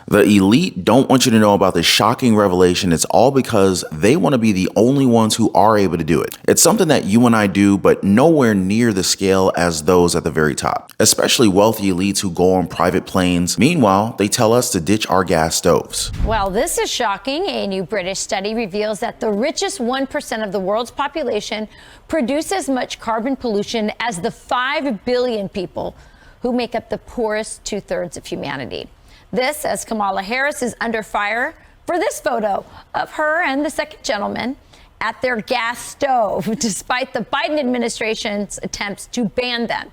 The elite don't want you to know about this shocking revelation. It's all because they want to be the only ones who are able to do it. It's something that you and I do, but nowhere near the scale as those at the very top, especially wealthy elites who go on private planes. Meanwhile, they tell us to ditch our gas stoves. Well, this is shocking. A new British study reveals that the richest 1% of the world's population produce as much carbon pollution as the 5 billion people who make up the poorest 2/3 of humanity. This as Kamala Harris is under fire for this photo of her and the second gentleman at their gas stove, despite the Biden administration's attempts to ban them.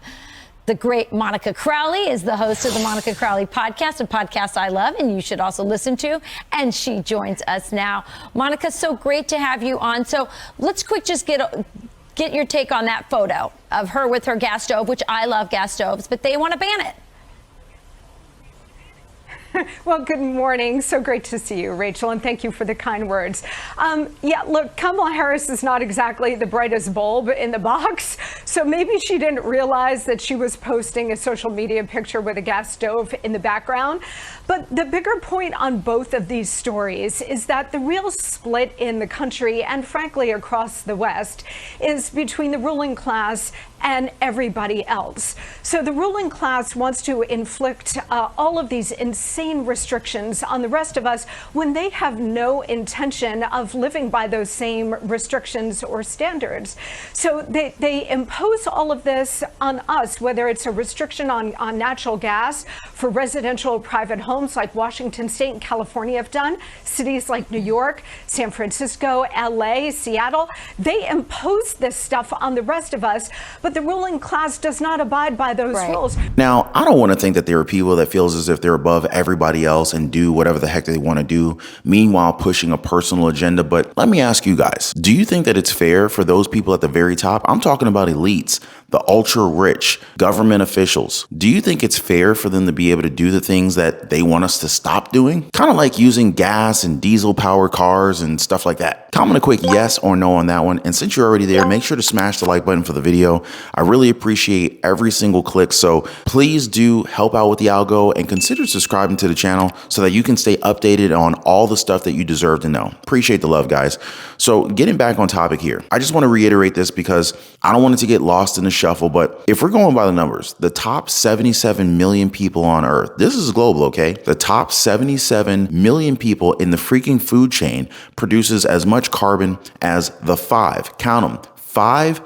The great Monica Crowley is the host of the Monica Crowley podcast, a podcast I love and you should also listen to. And she joins us now. Monica, so great to have you on. So let's just get your take on that photo of her with her gas stove, which I love gas stoves, but they want to ban it. Well, good morning. So great to see you, Rachel, and thank you for the kind words. Look, Kamala Harris is not exactly the brightest bulb in the box, so maybe she didn't realize that she was posting a social media picture with a gas stove in the background. But the bigger point on both of these stories is that the real split in the country and frankly across the West is between the ruling class and everybody else. So the ruling class wants to inflict all of these insane restrictions on the rest of us when they have no intention of living by those same restrictions or standards. So they impose all of this on us, whether it's a restriction on natural gas for residential or private homes like Washington State and California have done, cities like New York, San Francisco, LA, Seattle. They impose this stuff on the rest of us, but the ruling class does not abide by those rules. Now, I don't want to think that there are people that feels as if they're above everybody else and do whatever the heck they want to do, meanwhile pushing a personal agenda. But let me ask you guys, do you think that it's fair for those people at the very top? I'm talking about elites, the ultra rich, government officials. Do you think it's fair for them to be able to do the things that they want us to stop doing? Kind of like using gas and diesel powered cars and stuff like that. Comment a quick yes or no on that one. And since you're already there, make sure to smash the like button for the video. I really appreciate every single click. So please do help out with the algo and consider subscribing to the channel so that you can stay updated on all the stuff that you deserve to know. Appreciate the love, guys. So getting back on topic here, I just want to reiterate this because I don't want it to get lost in the shuffle. But if we're going by the numbers, the top 77 million people on Earth, this is global, okay? The top 77 million people in the freaking food chain produces as much carbon as the 5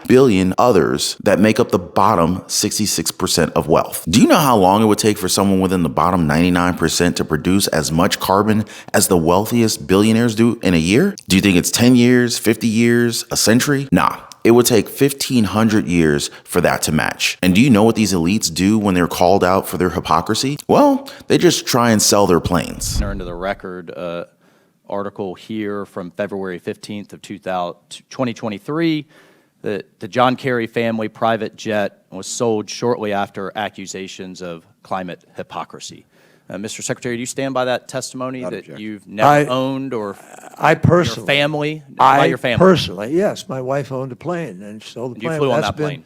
billion others that make up the bottom 66% of wealth. Do you know how long it would take for someone within the bottom 99% to produce as much carbon as the wealthiest billionaires do in a year? Do you think it's 10 years, 50 years, a century? Nah. It would take 1,500 years for that to match. And do you know what these elites do when they're called out for their hypocrisy? Well, they just try and sell their planes. Into the record article here from February 15th of 2023. The John Kerry family private jet was sold shortly after accusations of climate hypocrisy. Mr. Secretary, do you stand by that testimony that you've never owned or I personally, your family? By your family? Personally, yes. My wife owned a plane and sold the plane. You flew on that plane?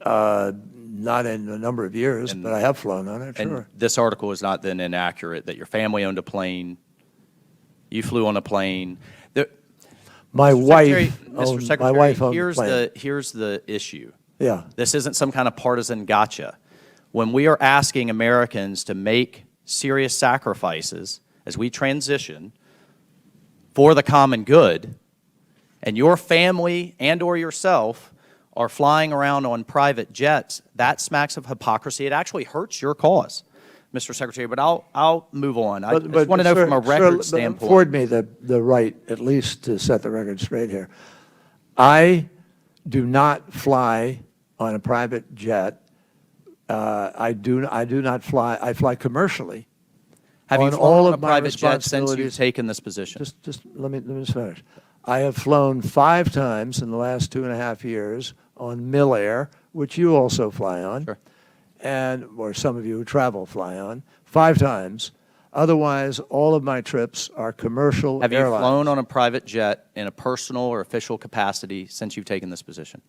Not in a number of years, but I have flown on it, sure. And this article is not then inaccurate, that your family owned a plane, you flew on a plane. My wife Secretary, owned a plane. Here's the issue. Yeah. This isn't some kind of partisan gotcha. When we are asking Americans to make serious sacrifices as we transition for the common good, and your family and or yourself are flying around on private jets, that smacks of hypocrisy. It actually hurts your cause, Mr. Secretary, but I'll move on. I just want to know from a record standpoint. Afford me the right, at least, to set the record straight here. I do not fly on a private jet. I do not fly. I fly commercially. Have you flown on a private jet since you've taken this position? Just let me finish. I have flown 5 times in the last 2.5 years on Milair, which you also fly on, sure. or some of you who travel fly on, 5 times. Otherwise, all of my trips are commercial airlines. Have you flown on a private jet in a personal or official capacity since you've taken this position?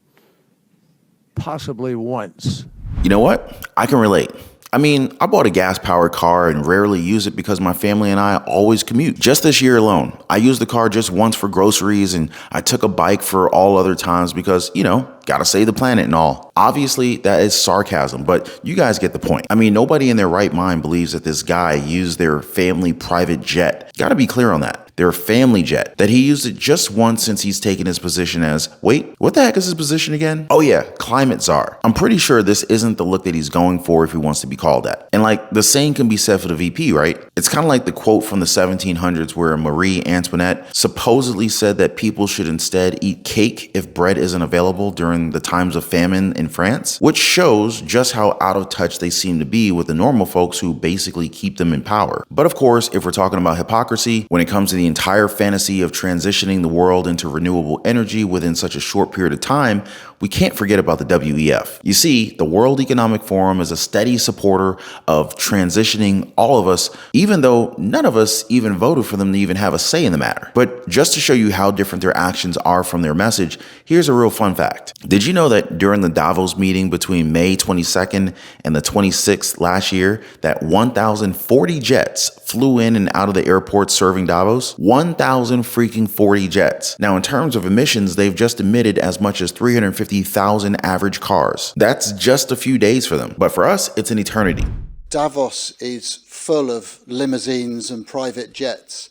Possibly once. You know what? I can relate. I mean, I bought a gas-powered car and rarely use it because my family and I always commute. Just this year alone, I used the car just once for groceries, and I took a bike for all other times because, you know, gotta save the planet and all. Obviously, that is sarcasm, but you guys get the point. I mean, nobody in their right mind believes that this guy used their family private jet. Gotta be clear on that. Their family jet, that he used it just once since he's taken his position as, wait, what the heck is his position again? Oh yeah, climate czar. I'm pretty sure this isn't the look that he's going for if he wants to be called that. And like, the same can be said for the VP, right? It's kind of like the quote from the 1700s where Marie Antoinette supposedly said that people should instead eat cake if bread isn't available during the times of famine in France, which shows just how out of touch they seem to be with the normal folks who basically keep them in power. But of course, if we're talking about hypocrisy, when it comes to the entire fantasy of transitioning the world into renewable energy within such a short period of time, we can't forget about the WEF. You see, the World Economic Forum is a steady supporter of transitioning all of us, even though none of us even voted for them to even have a say in the matter. But just to show you how different their actions are from their message, here's a real fun fact. Did you know that during the Davos meeting between May 22nd and the 26th last year, that 1,040 jets flew in and out of the airport serving Davos? 1,000 freaking 40 jets. Now, in terms of emissions, they've just emitted as much as 350,000 average cars. That's just a few days for them. But for us, it's an eternity. Davos is full of limousines and private jets.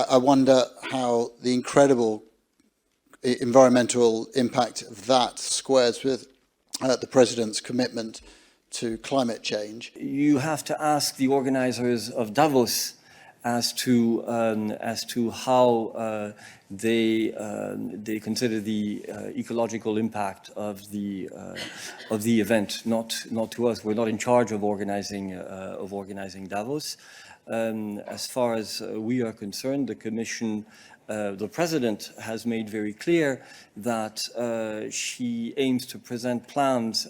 I wonder how the incredible environmental impact of that squares with the president's commitment to climate change. You have to ask the organizers of Davos as to how they consider the ecological impact of the event. Not to us. We're not in charge of organizing Davos. As far as we are concerned, the Commission. The President has made very clear that she aims to present plans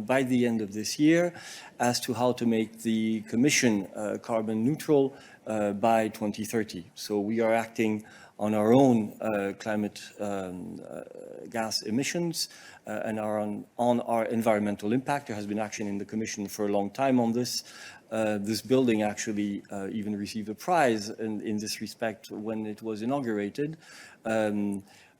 by the end of this year as to how to make the Commission carbon neutral by 2030. So we are acting on our own climate gas emissions and on our environmental impact. There has been action in the Commission for a long time on this. This building actually even received a prize in this respect when it was inaugurated.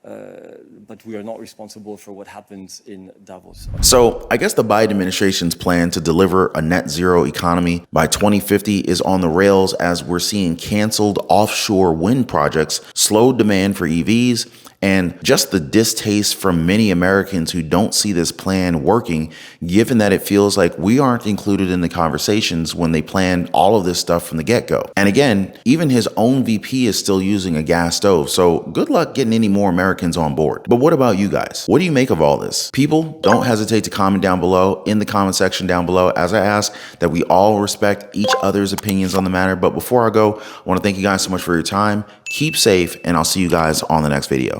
But we are not responsible for what happens in Davos. So I guess the Biden administration's plan to deliver a net zero economy by 2050 is on the rails as we're seeing canceled offshore wind projects, slow demand for EVs, and just the distaste from many Americans who don't see this plan working, given that it feels like we aren't included in the conversations when they planned all of this stuff from the get-go. And again, even his own VP is still using a gas stove, so good luck getting any more Americans on board. But what about you guys? What do you make of all this? People, don't hesitate to comment down below in the comment section down below as I ask that we all respect each other's opinions on the matter. But before I go, I want to thank you guys so much for your time. Keep safe, and I'll see you guys on the next video.